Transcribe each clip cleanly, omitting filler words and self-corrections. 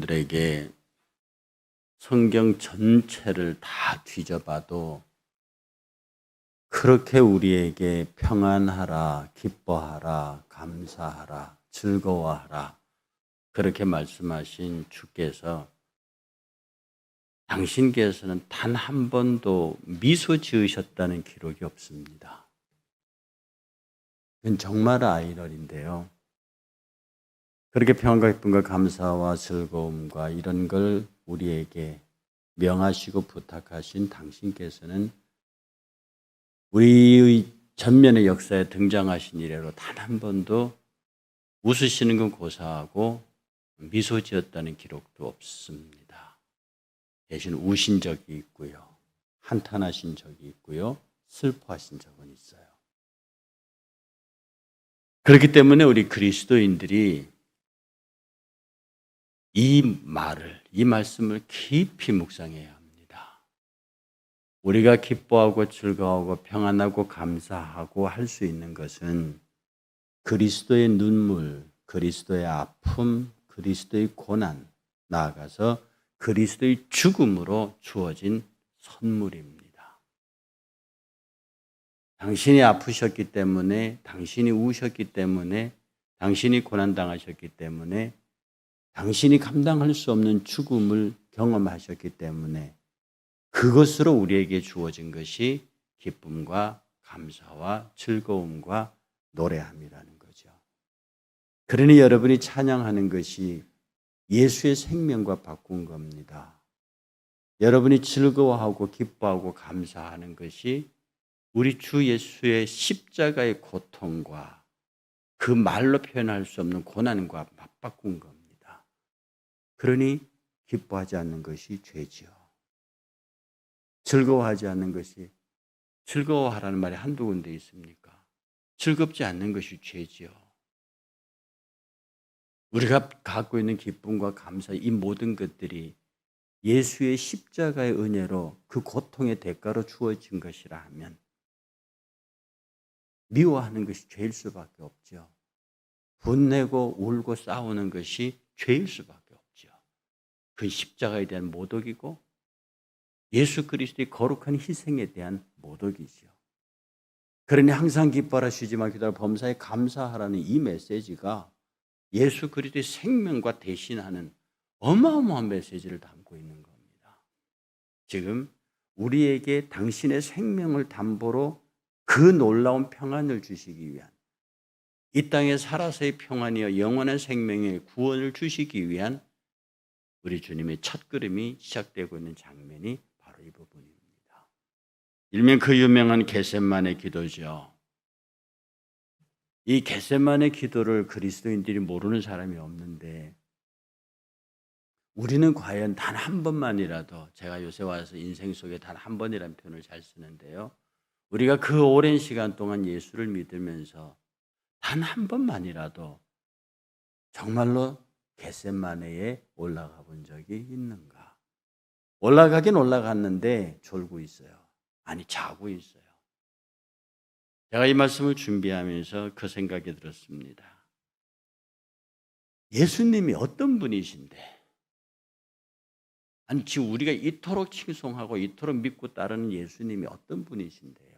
여러분들에게 성경 전체를 다 뒤져봐도 그렇게 우리에게 평안하라, 기뻐하라, 감사하라, 즐거워하라 그렇게 말씀하신 주께서 당신께서는 단 한 번도 미소 지으셨다는 기록이 없습니다. 이건 정말 아이러니인데요. 그렇게 평안과 기쁨과 감사와 즐거움과 이런 걸 우리에게 명하시고 부탁하신 당신께서는 우리의 전면의 역사에 등장하신 이래로 단 한 번도 웃으시는 건 고사하고 미소 지었다는 기록도 없습니다. 대신 우신 적이 있고요. 한탄하신 적이 있고요. 슬퍼하신 적은 있어요. 그렇기 때문에 우리 그리스도인들이 이 말씀을 깊이 묵상해야 합니다. 우리가 기뻐하고 즐거워하고 평안하고 감사하고 할 수 있는 것은 그리스도의 눈물, 그리스도의 아픔, 그리스도의 고난, 나아가서 그리스도의 죽음으로 주어진 선물입니다. 당신이 아프셨기 때문에, 당신이 우셨기 때문에, 당신이 고난당하셨기 때문에, 당신이 감당할 수 없는 죽음을 경험하셨기 때문에 그것으로 우리에게 주어진 것이 기쁨과 감사와 즐거움과 노래함이라는 거죠. 그러니 여러분이 찬양하는 것이 예수의 생명과 바꾼 겁니다. 여러분이 즐거워하고 기뻐하고 감사하는 것이 우리 주 예수의 십자가의 고통과 그 말로 표현할 수 없는 고난과 맞바꾼 겁니다. 그러니 기뻐하지 않는 것이 죄지요. 즐거워하지 않는 것이, 즐거워하라는 말이 한두 군데 있습니까? 즐겁지 않는 것이 죄지요. 우리가 갖고 있는 기쁨과 감사, 이 모든 것들이 예수의 십자가의 은혜로 그 고통의 대가로 주어진 것이라 하면 미워하는 것이 죄일 수밖에 없죠. 분내고 울고 싸우는 것이 죄일 수밖에 없죠. 그 십자가에 대한 모독이고 예수 그리스도의 거룩한 희생에 대한 모독이죠. 그러니 항상 기뻐하라 쉬지 말고 기도하라 범사에 감사하라는 이 메시지가 예수 그리스도의 생명과 대신하는 어마어마한 메시지를 담고 있는 겁니다. 지금 우리에게 당신의 생명을 담보로 그 놀라운 평안을 주시기 위한, 이 땅에 살아서의 평안이여 영원한 생명의 구원을 주시기 위한 우리 주님의 첫걸음이 시작되고 있는 장면이 바로 이 부분입니다. 일명 그 유명한 겟세마네 기도죠. 이 겟세마네 기도를 그리스도인들이 모르는 사람이 없는데 우리는 과연 단 한 번만이라도, 제가 요새 와서 인생 속에 단 한 번이라는 표현을 잘 쓰는데요. 우리가 그 오랜 시간 동안 예수를 믿으면서 단 한 번만이라도 정말로 겟세마네에 올라가 본 적이 있는가? 올라가긴 올라갔는데 졸고 있어요. 아니, 자고 있어요. 제가 이 말씀을 준비하면서 그 생각이 들었습니다. 예수님이 어떤 분이신데, 아니 지금 우리가 이토록 칭송하고 이토록 믿고 따르는 예수님이 어떤 분이신데요?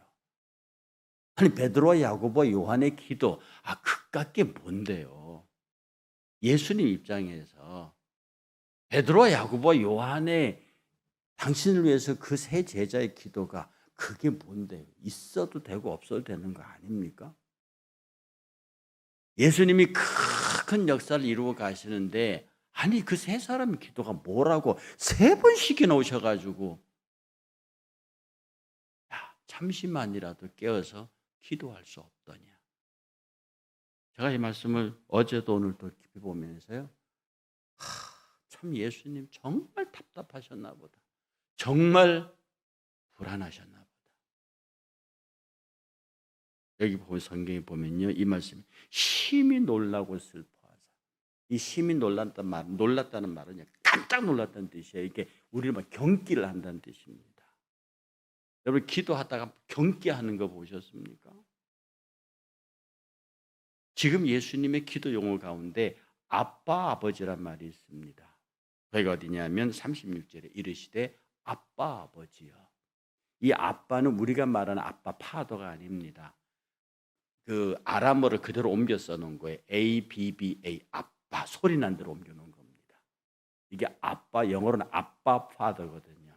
아니 베드로와 야고보와 요한의 기도, 그깟 게 뭔데요? 예수님 입장에서 베드로와 야고보와 요한의 당신을 위해서 그 세 제자의 기도가 그게 뭔데요? 있어도 되고 없어도 되는 거 아닙니까? 예수님이 큰 역사를 이루어 가시는데 아니 그 세 사람의 기도가 뭐라고 3번씩이나 오셔가지고 잠시만이라도 깨어서 기도할 수 없더냐. 제가 이 말씀을 어제도 오늘도 깊이 보면서요. 참 예수님 정말 답답하셨나 보다. 정말 불안하셨나 보다. 여기 보면 성경에 보면요. 이 말씀이 심히 놀라고 슬퍼하자. 이 심히 놀랐다는 말은 깜짝 놀랐다는 뜻이에요. 이게 우리를 막 경기를 한다는 뜻입니다. 여러분 기도하다가 경기하는 거 보셨습니까? 지금 예수님의 기도 용어 가운데 아빠, 아버지란 말이 있습니다. 거기가 어디냐면 36절에 이르시되 아빠 아버지여. 이 아빠는 우리가 말하는 아빠 파더가 아닙니다. 그 아람어를 그대로 옮겨 써놓은 거예요. ABBA 아빠 소리 난 대로 옮겨 놓은 겁니다. 이게 아빠 영어로는 아빠 파더거든요.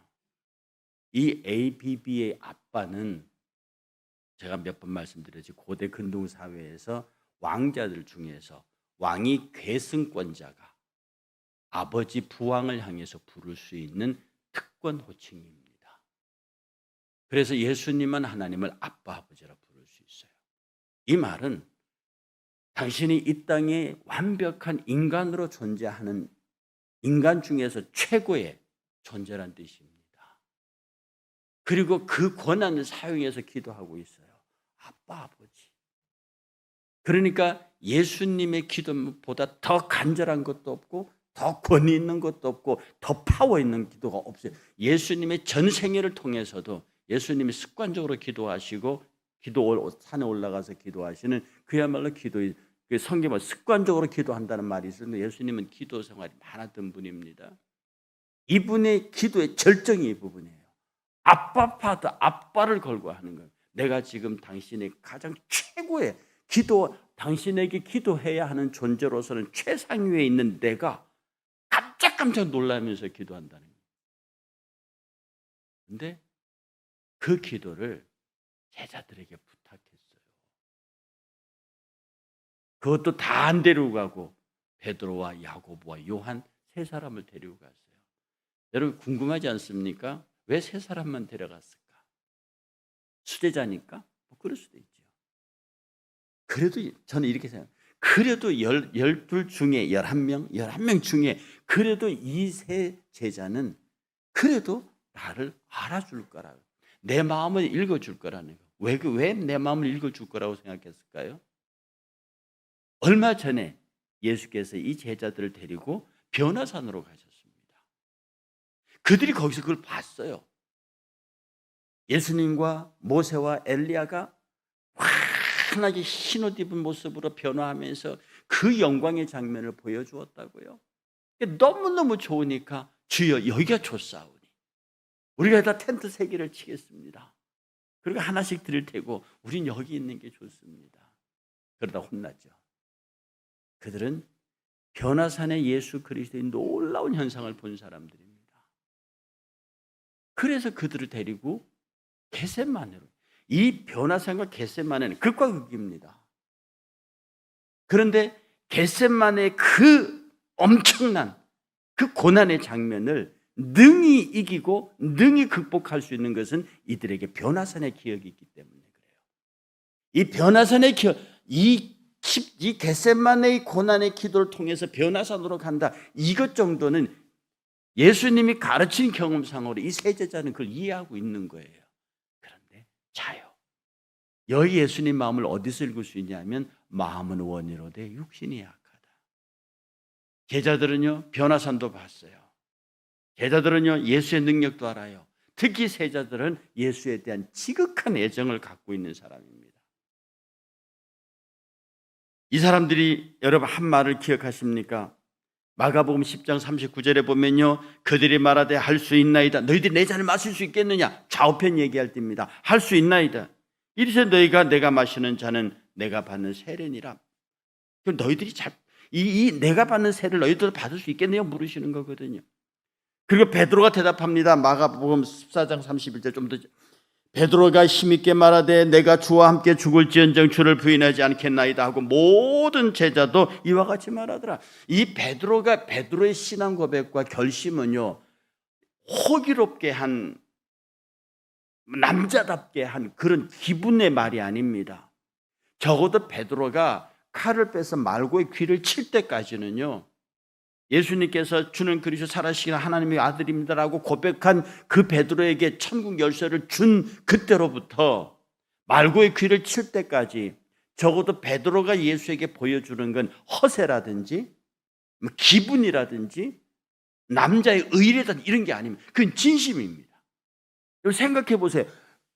이 ABBA 아빠는 제가 몇 번 말씀드렸지 고대 근동 사회에서 왕자들 중에서 왕이 계승권자가 아버지 부왕을 향해서 부를 수 있는 특권 호칭입니다. 그래서 예수님은 하나님을 아빠 아버지라 부를 수 있어요. 이 말은 당신이 이 땅에 완벽한 인간으로 존재하는 인간 중에서 최고의 존재란 뜻입니다. 그리고 그 권한을 사용해서 기도하고 있어요. 아빠 아버지. 그러니까 예수님의 기도보다 더 간절한 것도 없고 더 권위 있는 것도 없고 더 파워 있는 기도가 없어요. 예수님의 전 생애를 통해서도 예수님이 습관적으로 기도하시고 산에 올라가서 기도하시는 그야말로 기도의 성경은 습관적으로 기도한다는 말이 있었는데 예수님은 기도 생활이 많았던 분입니다. 이분의 기도의 절정이 이 부분이에요. 아빠 파더, 아빠를 걸고 하는 거예요. 내가 지금 당신의 가장 최고의 기도, 당신에게 기도해야 하는 존재로서는 최상위에 있는 내가 깜짝깜짝 놀라면서 기도한다는 거예요. 그런데 그 기도를 제자들에게 부탁했어요. 그것도 다 안 데리고 가고 베드로와 야고보와 요한 세 사람을 데리고 갔어요. 여러분 궁금하지 않습니까? 왜 세 사람만 데려갔을까? 수제자니까? 뭐 그럴 수도 있죠. 그래도 저는 이렇게 생각해요. 그래도 12 중에 11명 중에 그래도 이 세 제자는 그래도 나를 알아줄 거라고. 내 마음을 읽어줄 거라는 거. 왜 내 마음을 읽어줄 거라고 생각했을까요? 얼마 전에 예수께서 이 제자들을 데리고 변화산으로 가셨습니다. 그들이 거기서 그걸 봤어요. 예수님과 모세와 엘리야가 환하게 흰옷 입은 모습으로 변화하면서 그 영광의 장면을 보여주었다고요. 너무너무 좋으니까 주여 여기가 좋사오니 우리가 다 텐트 3개를 치겠습니다. 그리고 하나씩 드릴 테고 우린 여기 있는 게 좋습니다. 그러다 혼났죠. 그들은 변화산의 예수 그리스도의 놀라운 현상을 본 사람들입니다. 그래서 그들을 데리고 겟세마네로, 이 변화산과 겟세마네는 극과 극입니다. 그런데 겟세마네의 그 엄청난 그 고난의 장면을 능히 이기고 능히 극복할 수 있는 것은 이들에게 변화산의 기억이 있기 때문에 그래요. 이 변화산의 기억, 이 겟세마네의 고난의 기도를 통해서 변화산으로 간다. 이것 정도는 예수님이 가르친 경험상으로 이 세 제자는 그걸 이해하고 있는 거예요. 그런데 자요. 여기 예수님 마음을 어디서 읽을 수 있냐면 마음은 원이로되 육신이 약하다. 제자들은요 변화산도 봤어요. 제자들은요 예수의 능력도 알아요. 특히 세자들은 예수에 대한 지극한 애정을 갖고 있는 사람입니다. 이 사람들이 여러분 한 말을 기억하십니까? 마가복음 10장 39절에 보면요 그들이 말하되 할 수 있나이다. 너희들이 내 잔을 마실 수 있겠느냐? 좌우편 얘기할 때입니다. 할 수 있나이다. 이리서 너희가 내가 마시는 잔은 내가 받는 세례니라. 그럼 너희들이 이 내가 받는 세례를 너희들도 받을 수 있겠네요? 물으시는 거거든요. 그리고 베드로가 대답합니다. 마가복음 14장 31절 좀 더. 베드로가 힘있게 말하되 내가 주와 함께 죽을지언정 주를 부인하지 않겠나이다 하고 모든 제자도 이와 같이 말하더라. 이 베드로의 신앙 고백과 결심은요 호기롭게 한 남자답게 한 그런 기분의 말이 아닙니다. 적어도 베드로가 칼을 빼서 말고의 귀를 칠 때까지는요 예수님께서 주는 그리스도 살아계신 하나님의 아들입니다라고 고백한 그 베드로에게 천국 열쇠를 준 그때로부터 말고의 귀를 칠 때까지 적어도 베드로가 예수에게 보여주는 건 허세라든지 기분이라든지 남자의 의리다 이런 게 아닙니다. 그건 진심입니다. 생각해 보세요.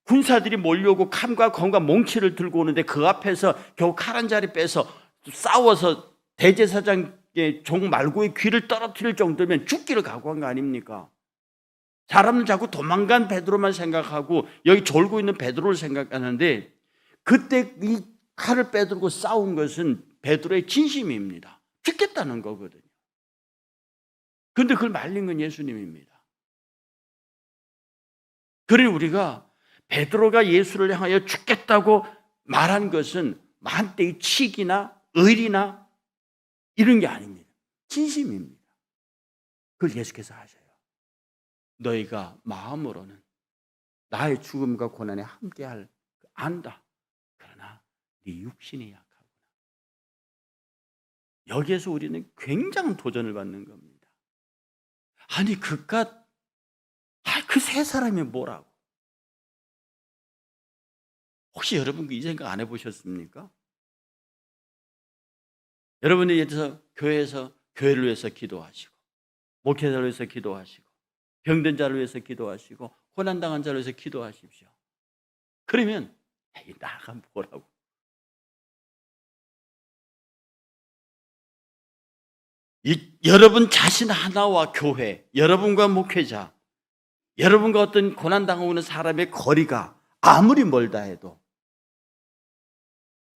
군사들이 몰려오고 칼과 검과 몽치를 들고 오는데 그 앞에서 겨우 칼 한 자리 빼서 싸워서 대제사장 종 말고의 귀를 떨어뜨릴 정도면 죽기를 각오한 거 아닙니까? 사람은 자꾸 도망간 베드로만 생각하고 여기 졸고 있는 베드로를 생각하는데 그때 이 칼을 빼들고 싸운 것은 베드로의 진심입니다. 죽겠다는 거거든요. 그런데 그걸 말린 건 예수님입니다. 그러니 우리가 베드로가 예수를 향하여 죽겠다고 말한 것은 한때의 치기나 의리나 이런 게 아닙니다. 진심입니다. 그걸 예수께서 하셔요. 너희가 마음으로는 나의 죽음과 고난에 함께할 안다. 그러나 네 육신이 약하구나. 여기에서 우리는 굉장한 도전을 받는 겁니다. 아니 그깟 그 세 사람이 뭐라고? 혹시 여러분 이 생각 안 해보셨습니까? 여러분이 예를 교회에서 교회를 위해서 기도하시고 목회자를 위해서 기도하시고 병든 자를 위해서 기도하시고 고난당한 자를 위해서 기도하십시오. 그러면 나가 뭐라고? 여러분 자신 하나와 교회, 여러분과 목회자, 여러분과 어떤 고난당하고 있는 사람의 거리가 아무리 멀다 해도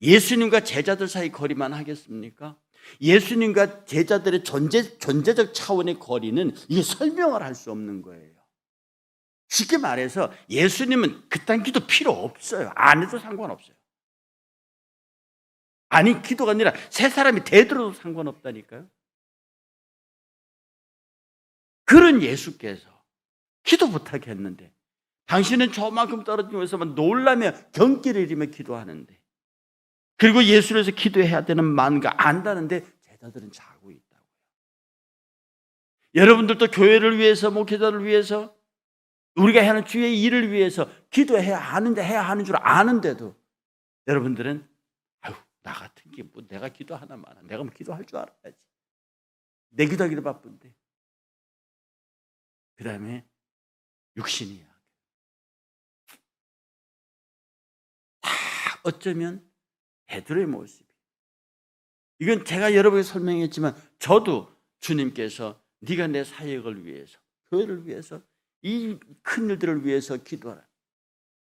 예수님과 제자들 사이 거리만 하겠습니까? 예수님과 제자들의 존재적 차원의 거리는 이게 설명을 할 수 없는 거예요. 쉽게 말해서 예수님은 그딴 기도 필요 없어요. 안 해도 상관없어요. 아니 기도가 아니라 세 사람이 대들어도 상관없다니까요. 그런 예수께서 기도 부탁 했는데 당신은 저만큼 떨어지면서만 놀라며 경기를 이루며 기도하는데 그리고 예수를 위해서 기도해야 되는 마음과 안다는데 제자들은 자고 있다고요. 여러분들도 교회를 위해서 목회자를 위해서 우리가 하는 주의 일을 위해서 기도해야 하는데 해야 하는 줄 아는데도 여러분들은 아유 나 같은 게 뭐 내가 기도하나 마나 내가 뭐 기도할 줄 알아야지. 내 기도하기도 바쁜데. 그 다음에 육신이야. 다 어쩌면 베드로의 모습이. 이건 제가 여러분에게 설명했지만 저도 주님께서 네가 내 사역을 위해서 교회를 위해서 이 큰 일들을 위해서 기도하라.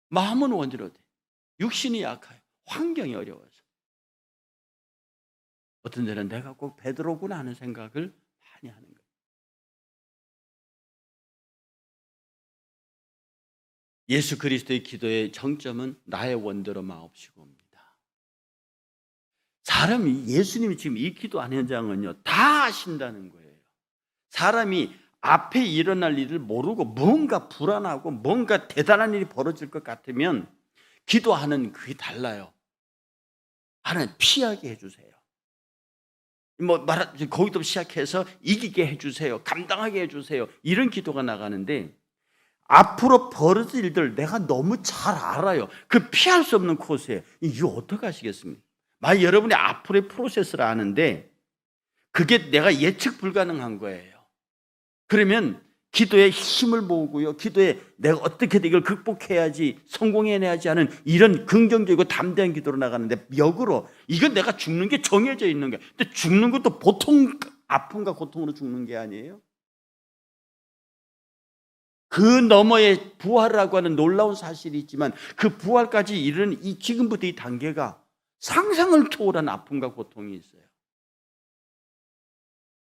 마음은 원대로돼. 육신이 약해요. 환경이 어려워서. 어떤 때는 내가 꼭 베드로구나 하는 생각을 많이 하는 거예요. 예수 그리스도의 기도의 정점은 나의 원대로 마옵시고입니다. 사람이 예수님이 지금 이 기도하는 현장은요 다 아신다는 거예요. 사람이 앞에 일어날 일을 모르고 뭔가 불안하고 뭔가 대단한 일이 벌어질 것 같으면 기도하는 그게 달라요. 하나님 피하게 해주세요. 거기도 시작해서 이기게 해주세요. 감당하게 해주세요. 이런 기도가 나가는데 앞으로 벌어질 일들 내가 너무 잘 알아요. 그 피할 수 없는 코스에 이거 어떻게 하시겠습니까? 만약 여러분이 앞으로의 프로세스를 아는데 그게 내가 예측 불가능한 거예요. 그러면 기도에 힘을 모으고요. 기도에 내가 어떻게든 이걸 극복해야지 성공해내야지 하는 이런 긍정적이고 담대한 기도로 나가는데 역으로 이건 내가 죽는 게 정해져 있는 거예요. 근데 죽는 것도 보통 아픔과 고통으로 죽는 게 아니에요. 그 너머에 부활이라고 하는 놀라운 사실이 있지만 그 부활까지 이르는 이 지금부터 이 단계가 상상을 초월한 아픔과 고통이 있어요.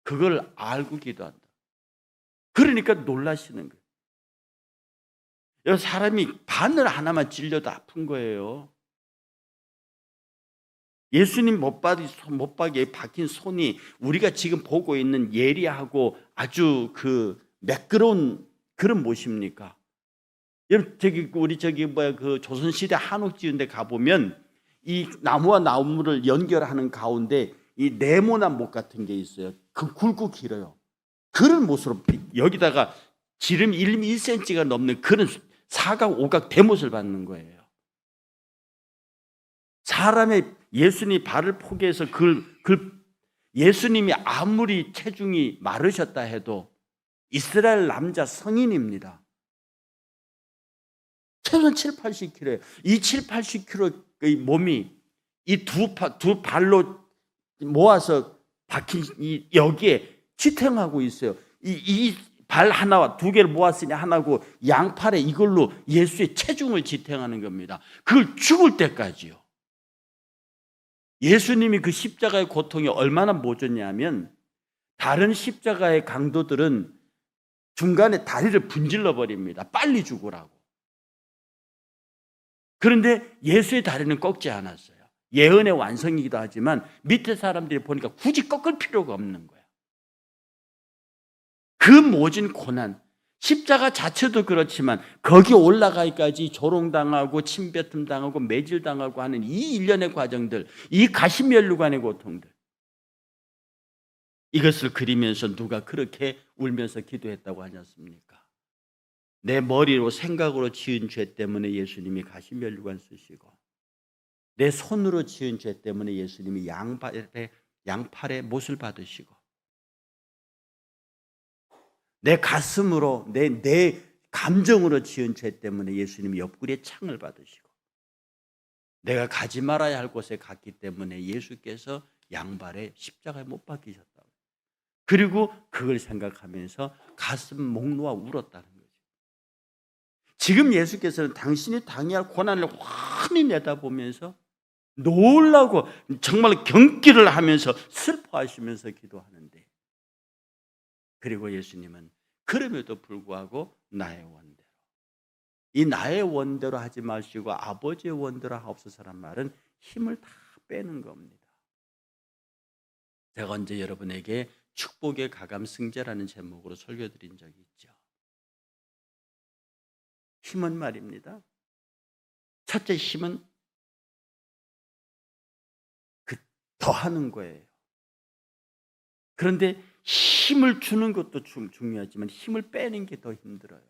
그걸 알고 기도한다. 그러니까 놀라시는 거예요. 사람이 바늘 하나만 찔려도 아픈 거예요. 예수님 못박이에 박힌 손이 우리가 지금 보고 있는 예리하고 아주 그 매끄러운 그런 못입니까? 여러분 그 조선시대 한옥 지은 데 가보면 이 나무와 나무를 연결하는 가운데 이 네모난 못 같은 게 있어요. 그 굵고 길어요. 그런 못으로 여기다가 지름 1cm가 넘는 그런 사각 오각 대못을 받는 거예요. 사람의 예수님이 발을 포개해서 예수님이 아무리 체중이 마르셨다 해도 이스라엘 남자 성인입니다. 최소한 7, 80kg예요. 이 7, 80kg의 몸이 이 두 발로 모아서 박힌 여기에 지탱하고 있어요. 이 발 하나와 두 개를 모았으니 하나고 양팔에 이걸로 예수의 체중을 지탱하는 겁니다. 그걸 죽을 때까지요. 예수님이 그 십자가의 고통이 얼마나 모졌냐면 다른 십자가의 강도들은 중간에 다리를 분질러 버립니다. 빨리 죽으라고. 그런데 예수의 다리는 꺾지 않았어요. 예언의 완성이기도 하지만 밑에 사람들이 보니까 굳이 꺾을 필요가 없는 거예요. 그 모진 고난, 십자가 자체도 그렇지만 거기 올라가기까지 조롱당하고 침뱉음당하고 매질당하고 하는 이 일련의 과정들, 이 가시면류관의 고통들, 이것을 그리면서 누가 그렇게 울면서 기도했다고 하지 않습니까? 내 머리로 생각으로 지은 죄 때문에 예수님이 가시면류관 쓰시고 내 손으로 지은 죄 때문에 예수님이 양팔에 못을 받으시고 내 가슴으로 내 감정으로 지은 죄 때문에 예수님이 옆구리에 창을 받으시고 내가 가지 말아야 할 곳에 갔기 때문에 예수께서 양발에 십자가에 못 박히셨다고. 그리고 그걸 생각하면서 가슴 목 놓아 울었다는 거죠. 지금 예수께서는 당신이 당해야 할 고난을 환히 내다보면서 놀라고 정말 경기를 하면서 슬퍼하시면서 기도하는데, 그리고 예수님은 그럼에도 불구하고 나의 원대로, 이 나의 원대로 하지 마시고 아버지의 원대로 하옵소서란 말은 힘을 다 빼는 겁니다. 제가 언제 여러분에게 축복의 가감승제라는 제목으로 설교드린 적이 있죠. 힘은 말입니다. 첫째 힘은 더하는 거예요. 그런데 힘을 주는 것도 중요하지만 힘을 빼는 게 더 힘들어요.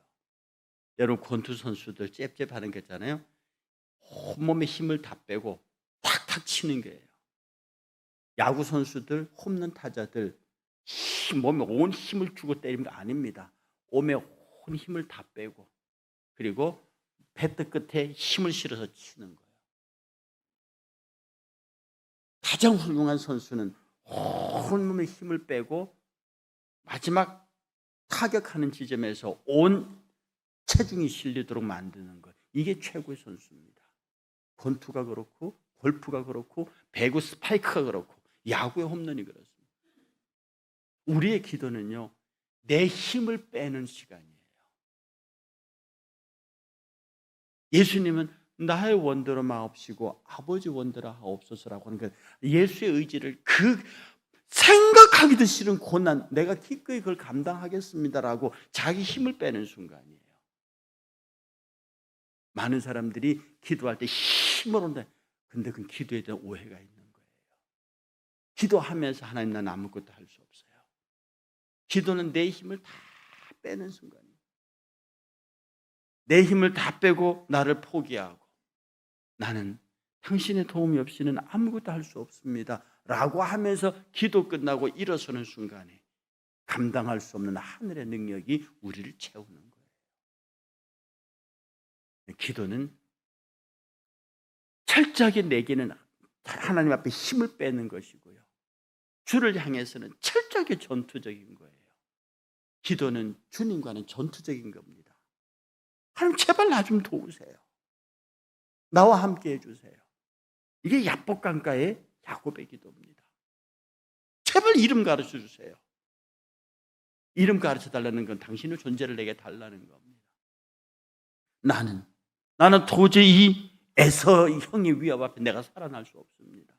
여러분 권투 선수들 잽잽하는 거 있잖아요. 온몸에 힘을 다 빼고 탁탁 치는 거예요. 야구 선수들, 홈런 타자들 몸에 온 힘을 주고 때리는 거 아닙니다. 몸에 온 힘을 다 빼고 그리고 배트 끝에 힘을 실어서 치는 거예요. 가장 훌륭한 선수는 온몸에 힘을 빼고 마지막 타격하는 지점에서 온 체중이 실리도록 만드는 것, 이게 최고의 선수입니다. 권투가 그렇고 골프가 그렇고 배구 스파이크가 그렇고 야구의 홈런이 그렇습니다. 우리의 기도는요, 내 힘을 빼는 시간이에요. 예수님은 나의 원대로 마옵시고 아버지 원대로 하옵소서라고 하는 것, 예수의 의지를 생각하기도 싫은 고난, 내가 기꺼이 그걸 감당하겠습니다라고 자기 힘을 빼는 순간이에요. 많은 사람들이 기도할 때 힘을 온다. 근데 그건 기도에 대한 오해가 있는 거예요. 기도하면서 하나님 난 아무것도 할 수 없어요. 기도는 내 힘을 다 빼는 순간이에요. 내 힘을 다 빼고 나를 포기하고 나는 당신의 도움이 없이는 아무것도 할 수 없습니다 라고 하면서 기도 끝나고 일어서는 순간에 감당할 수 없는 하늘의 능력이 우리를 채우는 거예요. 기도는 철저하게 내게는 하나님 앞에 힘을 빼는 것이고요, 주를 향해서는 철저하게 전투적인 거예요. 기도는 주님과는 전투적인 겁니다. 하나님 제발 나 좀 도우세요. 나와 함께 해주세요. 이게 야복강가의 야곱의 기도입니다. 제발 이름 가르쳐 주세요. 이름 가르쳐 달라는 건 당신의 존재를 내게 달라는 겁니다. 나는 도저히 이 에서 형의 위협 앞에 내가 살아날 수 없습니다.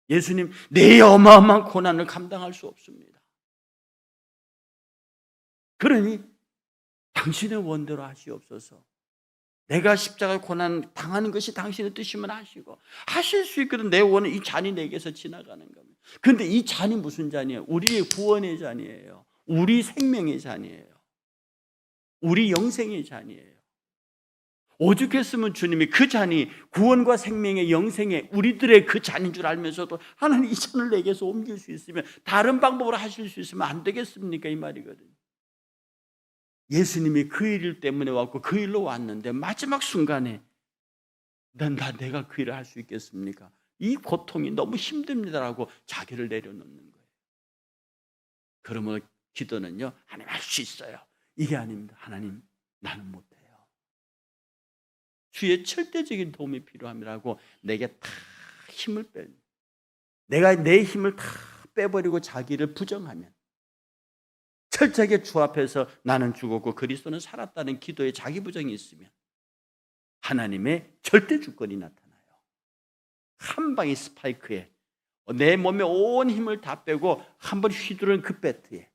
예수님, 내 어마어마한 고난을 감당할 수 없습니다. 그러니 당신의 원대로 하시옵소서. 내가 십자가의 고난 당하는 것이 당신의 뜻이면 하시고, 하실 수 있거든. 내 원은 이 잔이 내게서 지나가는 겁니다. 그런데 이 잔이 무슨 잔이에요? 우리의 구원의 잔이에요. 우리 생명의 잔이에요. 우리 영생의 잔이에요. 오죽했으면 주님이 그 잔이 구원과 생명의 영생의 우리들의 그 잔인 줄 알면서도 하나님 이 잔을 내게서 옮길 수 있으면, 다른 방법으로 하실 수 있으면 안 되겠습니까? 이 말이거든요. 예수님이 그 일 때문에 왔고 그 일로 왔는데 마지막 순간에 내가 그 일을 할 수 있겠습니까? 이 고통이 너무 힘듭니다라고 자기를 내려놓는 거예요. 그러면 기도는요, 하나님 할 수 있어요. 이게 아닙니다. 하나님, 나는 못해요. 주의 절대적인 도움이 필요함이라고 내게 다 힘을 내가 내 힘을 다 빼버리고 자기를 부정하면, 철저하게 주 앞에서 나는 죽었고 그리스도는 살았다는 기도에 자기 부정이 있으면 하나님의 절대 주권이 나타나요. 한 방의 스파이크에 내 몸에 온 힘을 다 빼고 한 번 휘두른 그 배트에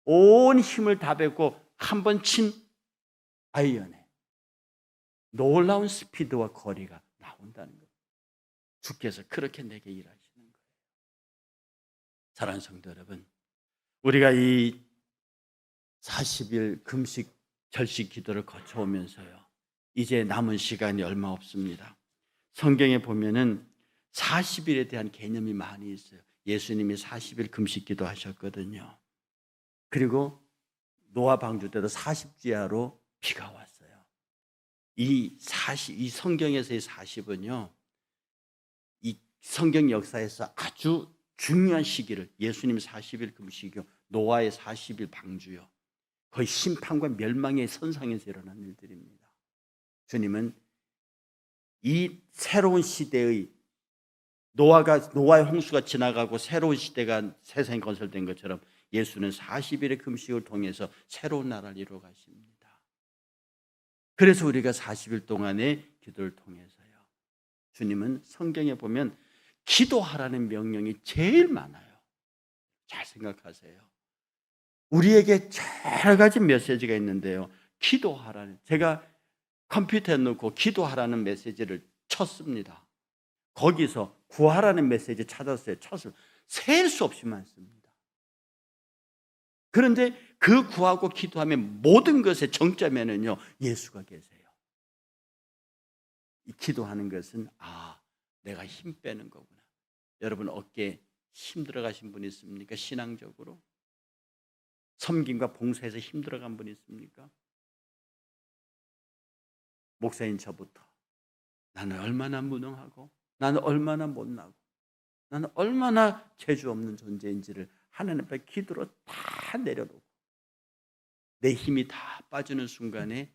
온 힘을 다 빼고 한 번 친 아이언에 놀라운 스피드와 거리가 나온다는 거예요. 주께서 그렇게 내게 일하시는 거예요. 사랑하는 성도 여러분, 우리가 이 40일 금식 절식 기도를 거쳐오면서요, 이제 남은 시간이 얼마 없습니다. 성경에 보면은 40일에 대한 개념이 많이 있어요. 예수님이 40일 금식 기도 하셨거든요. 그리고 노아 방주 때도 40지하로 비가 왔어요. 이 성경에서의 40은요, 이 성경 역사에서 아주 중요한 시기를, 예수님 40일 금식이요, 노아의 40일 방주요, 거의 심판과 멸망의 선상에서 일어난 일들입니다. 주님은 이 새로운 시대의 노아의 홍수가 지나가고 새로운 시대가 세상이 건설된 것처럼 예수는 40일의 금식을 통해서 새로운 나라를 이루어 가십니다. 그래서 우리가 40일 동안의 기도를 통해서요, 주님은 성경에 보면 기도하라는 명령이 제일 많아요. 잘 생각하세요. 우리에게 여러 가지 메시지가 있는데요, 기도하라는, 제가 컴퓨터에 넣고 기도하라는 메시지를 쳤습니다. 거기서 구하라는 메시지 찾았어요. 셀 수 없이 많습니다. 그런데 그 구하고 기도하면 모든 것의 정점에는요, 예수가 계세요. 이 기도하는 것은 내가 힘 빼는 거구나. 여러분 어깨에 힘 들어가신 분 있습니까? 신앙적으로 섬김과 봉사에서 힘 들어간 분 있습니까? 목사인 저부터 나는 얼마나 무능하고, 나는 얼마나 못나고, 나는 얼마나 재주 없는 존재인지를 하나님 앞에 기도로 다 내려놓고 내 힘이 다 빠지는 순간에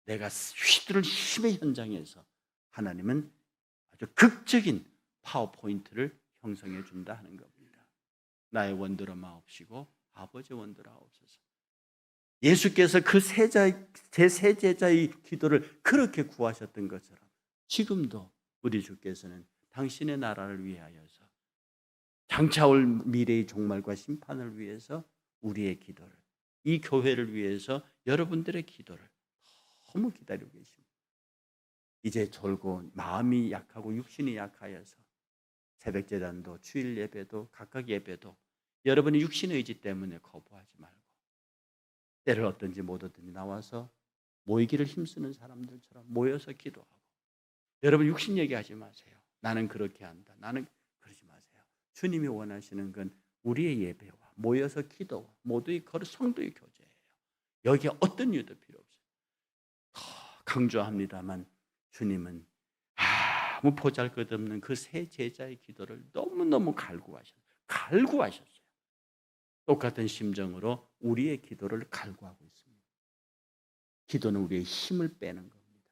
내가 휘두른 힘의 현장에서 하나님은 아주 극적인 파워포인트를 형성해 준다 하는 겁니다. 나의 원대로 마옵시고 아버지 원대로 하옵소서. 예수께서 그 제 세 제자의 기도를 그렇게 구하셨던 것처럼 지금도 우리 주께서는 당신의 나라를 위하여서, 장차올 미래의 종말과 심판을 위해서 우리의 기도를, 이 교회를 위해서 여러분들의 기도를 너무 기다리고 계십니다. 이제 졸고 마음이 약하고 육신이 약하여서 새벽 제단도 주일 예배도 각각 예배도 여러분의 육신의 의지 때문에 거부하지 말고, 때를 얻든지 못 얻든지 나와서 모이기를 힘쓰는 사람들처럼 모여서 기도하고, 여러분 육신 얘기하지 마세요. 나는 그렇게 한다, 나는 그러지 마세요. 주님이 원하시는 건 우리의 예배와 모여서 기도와 모두의 성도의 교제예요. 여기에 어떤 이유도 필요 없어요. 더 강조합니다만 주님은 아무 보잘것없는 그 세 제자의 기도를 너무너무 갈구하셨어요. 똑같은 심정으로 우리의 기도를 갈구하고 있습니다. 기도는 우리의 힘을 빼는 겁니다.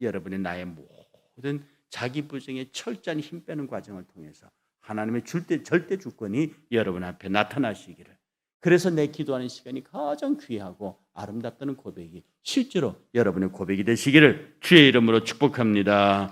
여러분이 나의 모든 자기 부정의 철저한 힘 빼는 과정을 통해서 하나님의 절대 주권이 여러분 앞에 나타나시기를, 그래서 내 기도하는 시간이 가장 귀하고 아름답다는 고백이 실제로 여러분의 고백이 되시기를 주의 이름으로 축복합니다.